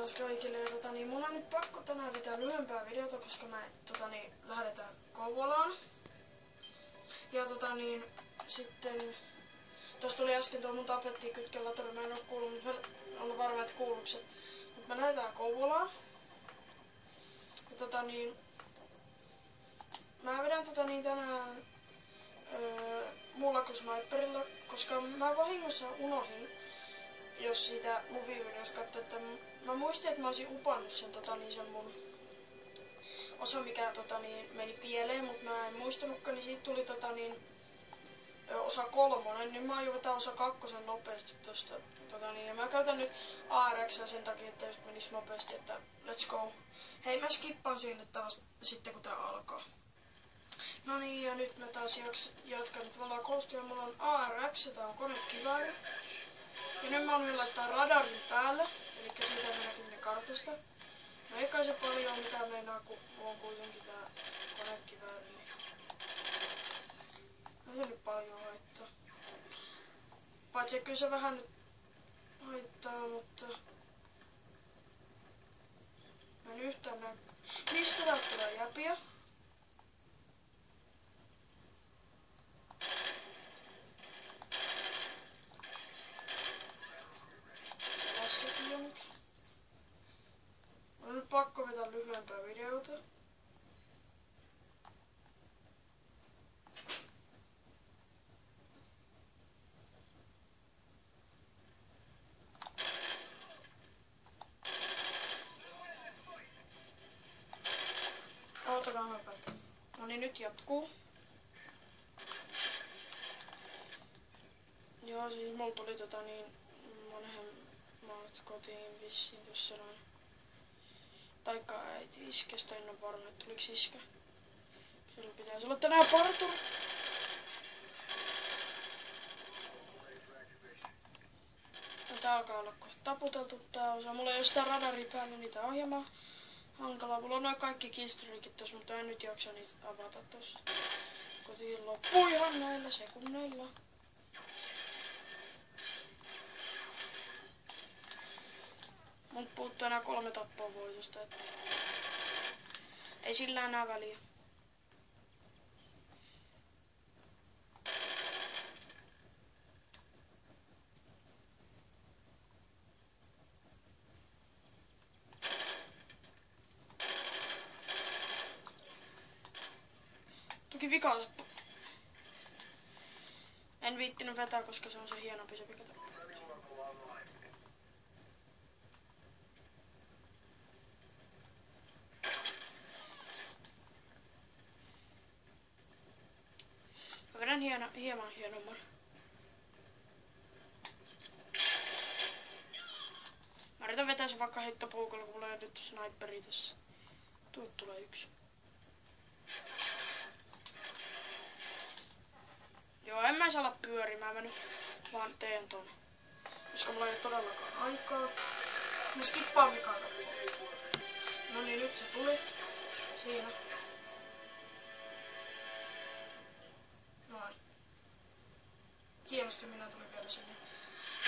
taas kaikille. Ja mun on nyt pakko tänään pitää lyhyempää videota, koska me lähdetään Kouvolaan. Ja sitten tossa tuli äsken tuo mun tablettiin kytken laturi, mä en oo kuullut, mutta mä olen varma, että kuuluuko se. Mut me lähdetään Kouvolaan. Ja mä vedän tänään muulla kuin sniperilla, koska mä vahingossa unohin, jos siitä movie-videosta katsoo, että mä muistin, että mä olisin upannut sen, sen mun osa, mikä meni pieleen, mutta mä en muistanutkaan, niin siitä tuli osa 3, niin mä aion vetää osa 2 nopeasti tosta. Ja mä käytän nyt ARX sen takia, että just menis nopeasti, että let's go. Hei, mä skippaan sinne taas sitten, kun tää alkaa. No niin, ja nyt mä taas jatkan, että me ollaan koostia, mulla on ARX, ja tää on konekivääri. Ja nyt mä oon laittaa radarin päälle, eli siitä mennäkin ne kartasta. No eikä se paljon mitään meinaa, kun mulla on kuitenkin tää konekivääri. Ei se nyt paljon haittaa. Paitsi kyllä se vähän nyt haittaa, mutta mä en yhtään näe. Mistä täältä tulee jäpiä? Tässäkin on yksi. On nyt pakko vetää lyhyempää videota. Otakaa mä päätä. No niin, nyt jatkuu. Joo, siis mulla tuli monet kotiin vissiin tossa noin. Taikka äiti iskestä, en oo varma, että tuliks iskä. Sillä pitäisi olla tänään parturi. No, tää alkaa olla kohta taputeltu tää osa. Mulla ei oo sitä radaria päällä, niitä ohjelmaa. Hankalaa. Mulla on noin kaikki killstreakit tossa, mutta en nyt jaksa niitä avata tossa. Kotiin loppuu ihan näillä sekunneilla. Mut puuttuu enää 3 tappoa voitosta, että ei sillä enää väliä. Toki vikatappo. En viittinyt vetää, koska se on se hienompi se vikatappo. Mä vedän hieman hienomman. Mä yritän vetää se vaikka heittopuukolla, kun mulla on nyt sniperi tässä. Tuolta tulee yksi. Joo, en mä saa olla pyörimään, mä nyt vaan teen ton. Koska mulla ei ole todellakaan aikaa. Mä skippaan vikatappoa. No niin, nyt se tuli. Siinä. Noin. Hienosti minä tulin vielä siihen.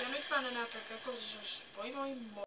Ja nyt mä en enää pelkää kosisuus. Moi moi moi!